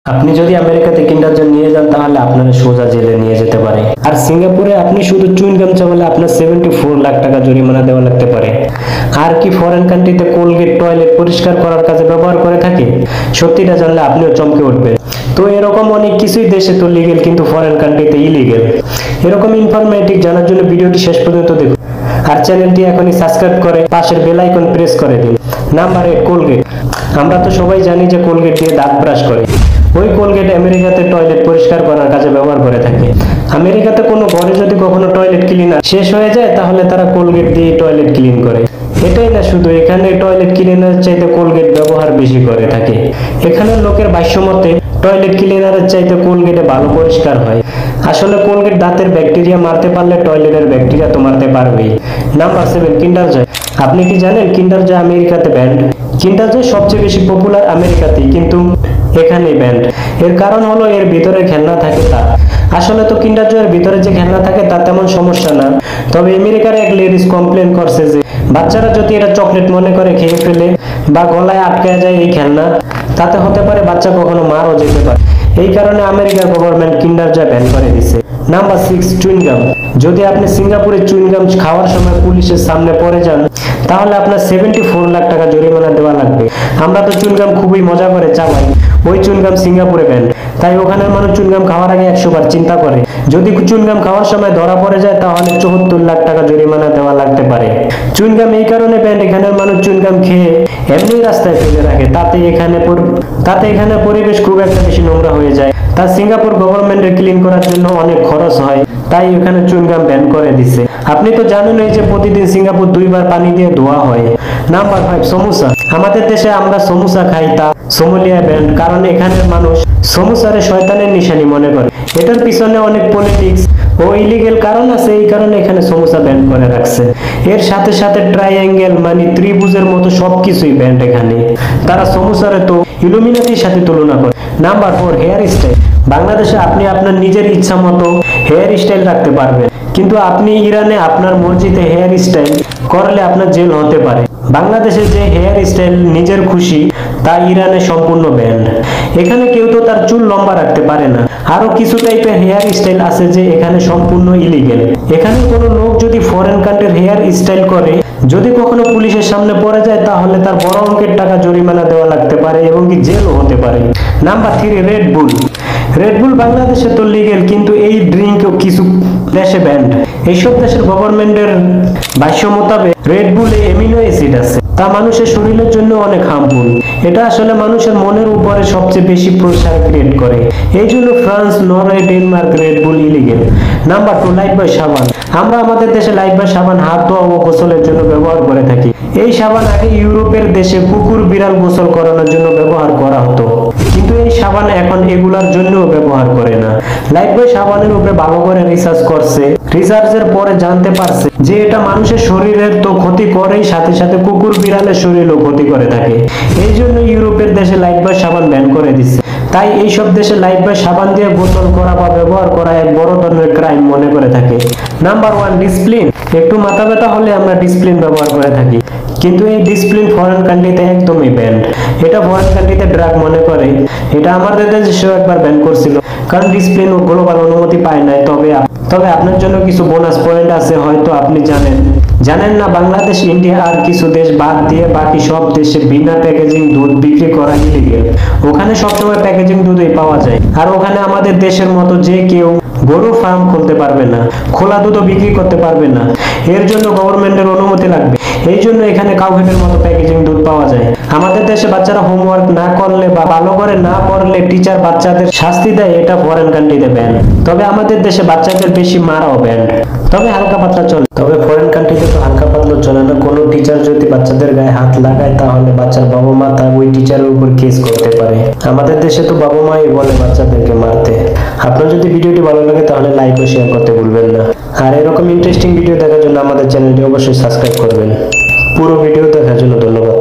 আপনি যদি আমেরিকাতে কিন্ডারজয় নিয়ে যান তাহলে আপনারা সোজা জেলে নিয়ে যেতে পারে। আর সিঙ্গাপুরে আপনি শুধু চুইংগাম চাবালে আপনার 74 লাখ টাকা জরিমানা দেওয়া লাগতে পারে। আর কি ফরেন কান্ট্রিতে কোলগেট টয়লেট পরিষ্কার করার কাজে ব্যবহার করে থাকে? সত্যিটা জানলে আপনিও চমকে উঠবেন। তো এরকম অনেক কিছুই দেশে তো লিগেল কিন্তু ফরেন কান্ট্রিতে ইলিগেল। এরকম ইনফরমেটিভ জানার জন্য ভিডিওটি শেষ পর্যন্ত দেখুন। আর চ্যানেলটি এখনই সাবস্ক্রাইব করে পাশের বেল আইকন প্রেস করে দিন। Number 8, Colgate. আমরা তো সবাই জানি যে কোলগেট দিয়ে দাঁত ব্রাশ করে। ওই কোলগেট আমেরিকাতে টয়লেট পরিষ্কার করার কাজে ব্যবহার করে থাকে। আমেরিকাতে কোনো ঘরে যদি কখনো টয়লেট ক্লিনার শেষ হয়ে যায় তাহলে তারা কোলগেট দিয়ে টয়লেট ক্লিন করে। এটাই না, শুধু এখানে টয়লেট ক্লিনার চাইতে কোলগেট ব্যবহার বেশি করে থাকে। এখানের লোকের ভাষ্যমতে টয়লেট ক্লিনারের চাইতে কোলগেটে ভালো পরিষ্কার হয়। আসলে কোলগেট দাঁতের ব্যাকটেরিয়া মারতে পারলে টয়লেটের ব্যাকটেরিয়া তো মারতে পারবেই। নাম্বার 7, কিন্ডারজয়। আপনি কি জানেন কিন্ডারজয় আমেরিকাতে ব্যান্ড? কিন্ডারজয় সবচেয়ে বেশি পপুলার আমেরিকাতেই, কিন্তু এখানেই ব্যান্ড। এর কারণ হলো এর ভিতরে খেলনা থাকে তা। আসলে তো কিন্ডারজয়ের ভিতরে যে খেলনা থাকে তা তেমন সমস্যা না, তবে আমেরিকার এক লেডিস কমপ্লেন করছে যে বাচ্চারা যদি এটা চকলেট মনে করে খেয়ে ফেলে বা গলায় আটকে যায় এই খেলনা, তাতে হতে পারে বাচ্চা কখনো মারও যেতে পারে। এই কারণে আমেরিকার গভর্নমেন্ট কিন্ডারজয় ব্যান করে দিছে। Number 6, chewing gum. যদি আপনি সিঙ্গাপুরে চুইংগাম খাওয়ার সময় পুলিশের সামনে পড়ে যান তাহলে আপনার 74 লাখ টাকা জরিমানা দেওয়া লাগবে। আমরা তো চুইংগাম খুবই মজা করে চাবাই, ওই চুইংগাম সিঙ্গাপুরে ব্যান। তাই ওখানের মানুষ চুইংগাম খাওয়ার আগে 100 বার চিন্তা করে। যদি চুইংগাম খাওয়ার সময় ধরা পড়ে যায় তাহলে 74 লাখ টাকা জরিমানা দেওয়া লাগতে পারে। চুইংগাম এই কারণে ব্যান, এখানের মানুষ চুইংগাম খেয়ে এমনি রাস্তায় ফেলে রাখে, তাতে এখানে পরিবেশ খুব একটা বেশি নোংরা হয়ে যায়। তা সিঙ্গাপুর গভর্নমেন্টের ক্লিন করার জন্য অনেক খরচ হয়, তাই এখানে চুইংগাম ব্যান করে দিছে। আপনি তো জানেনই যে প্রতিদিন সিঙ্গাপুর 2 বার পানি দিয়ে ধোয়া হয়। নাম্বার 5, সমোসা। আমাদের দেশে আমরা সমোসা খাই, তা সোমালিয়া ব্যান, কারণ এখানের মানুষ সমোসারে শয়তানের নিশানি মনে করে। এটার পিছনে অনেক পলিটিক্স ও ইলিগেল কারণ আছে, এই কারণে এখানে সমোসা ব্যান করে রাখছে। এর সাথে সাথে ট্রায়াঙ্গেল মানে ত্রিভুজের মতো সবকিছুই ব্যান এখানে। তারা সমোসারে তো ইলুমিনাতির সাথে তুলনা করে। Number 4, hair style. বাংলাদেশে আপনি আপনার নিজের ইচ্ছা মতো হেয়ার স্টাইল রাখতে পারবেন, কিন্তু আপনি ইরানে আপনার মসজিদে হেয়ার স্টাইল করলে আপনার জেল হতে পারে। বাংলাদেশে যে হেয়ার স্টাইল নিজের খুশি, তা ইরানে সম্পূর্ণ ব্যান্ড। এখানে কেউ তো তার চুল লম্বা রাখতে পারে না। আরো কিছু টাইপের হেয়ার স্টাইল আছে যে এখানে সম্পূর্ণ ইলিগেল। এখানে কোনো লোক যদি ফরেন কান্ট্রির হেয়ার স্টাইল করে, যদি কখনো পুলিশের সামনে পড়ে যায় তাহলে তার বড় অঙ্কের টাকা জরিমানা দেওয়া লাগতে পারে এবং কি জেলও হতে পারে। নাম্বার 3, রেড বুল। রেড বুল বাংলাদেশে তো লিগেল, কিন্তু এই ড্রিঙ্কও কিছু দেশে ব্যান্ড। এইসব দেশের গভর্নমেন্টের ভাষ্য মোতাবেক রেড বুলে অ্যামিনো অ্যাসিড আছে, তা মানুষের শরীরের জন্য অনেক হার্মফুল। এটা আসলে মানুষের মনের উপরে সবচেয়ে বেশি প্রেসার ক্রিয়েট করে। এই জন্য ফ্রান্স, নরওয়ে, ডেনমার্ক রেড বুল ইলিগেল। নাম্বার 2, লাইফবয় সাবান। আমরা আমাদের দেশে লাইফবয় সাবান হাত ধোয়া ও গোসলের জন্য ব্যবহার করে থাকি। এই সাবান আগে ইউরোপের দেশে কুকুর বিড়াল গোসল করানোর জন্য ব্যবহার করা হতো, কিন্তু এই সাবান এখন এগুলার জন্য ব্যবহার করে না। লাইফবয় সাবানের উপরে ভালো করে রিসার্চ করছে, রিসার্চের পরে জানতে পারছে যে এটা মানুষের শরীরের তো ক্ষতি করেই, সাথে সাথে কুকুর বিড়ালের শরীরও ক্ষতি করে থাকে। এই জন্য ইউরোপের দেশে লাইফবয় সাবান ব্যান করে দিচ্ছে। তাই এইসব দেশে লাইফবয় সাবান দিয়ে গোসল করা বা ব্যবহার করা এক বড় ধরনের ক্রাইম মনে করে থাকে। Number 1, discipline. একটু মাথা ব্যথা হলে আমরা ডিসিপ্লিন ব্যবহার করে থাকি, কিন্তু এই ডিসিপ্লিন ফরেন কান্ট্রিতে একদমই ব্যান্ড। এটা ফরেন কান্ট্রিতে ড্রাগ মনে করে। এটা আমাদের দেশেও একবার ব্যান করছিল, কারণ ডিসিপ্লিন ও গ্লোবাল অনুমতি পায় নাই। তবে আপনার জন্য কিছু বোনাস পয়েন্ট আছে, হয়তো আপনি জানেন না। বাংলাদেশ, ইন্ডিয়া আর কিছু দেশ বাদ দিয়ে বাকি সব দেশে বিনা প্যাকেজিং দুধ বিক্রি করা ইলিগেল। ওখানে সবসময় প্যাকেজিং দুধই পাওয়া যায়। আর ওখানে আমাদের দেশের মতো যে কেউ গরুর ফার্ম খুলতে পারবে না, খোলা দুধও বিক্রি করতে পারবে না। এর জন্য গভর্নমেন্টের অনুমতি লাগবে। এই জন্য এখানে কাউফেডের মতো প্যাকেজিং দুধ পাওয়া যায়। আমাদের দেশে বাচ্চারা হোমওয়ার্ক না করলে বা ভালো করে না পড়লে টিচার বাচ্চাদের শাস্তি দেয়, এটা ফরেন কান্ট্রিতে ব্যান। তবে আমাদের দেশে বাচ্চাদের বেশি মারাও ব্যান, তবে হালকা পাতলা চলে। তবে ফরেন কান্ট্রিতে তো হালকা পাতলা চলে না। কোনো টিচার যদি বাচ্চাদের গায়ে হাত লাগায় তাহলে বাচ্চার বাবা মা তার ওই টিচারের উপর কেস করতে পারে। আমাদের দেশে তো বাবা মাই বলে বাচ্চাদেরকে মারতে। আপনার যদি ভিডিওটি ভালো লাগে তাহলে লাইক ও শেয়ার করতে ভুলবেন না। আর এরকম ইন্টারেস্টিং ভিডিও দেখার জন্য আমাদের চ্যানেলটি অবশ্যই সাবস্ক্রাইব করবেন। পুরো ভিডিও দেখার জন্য ধন্যবাদ।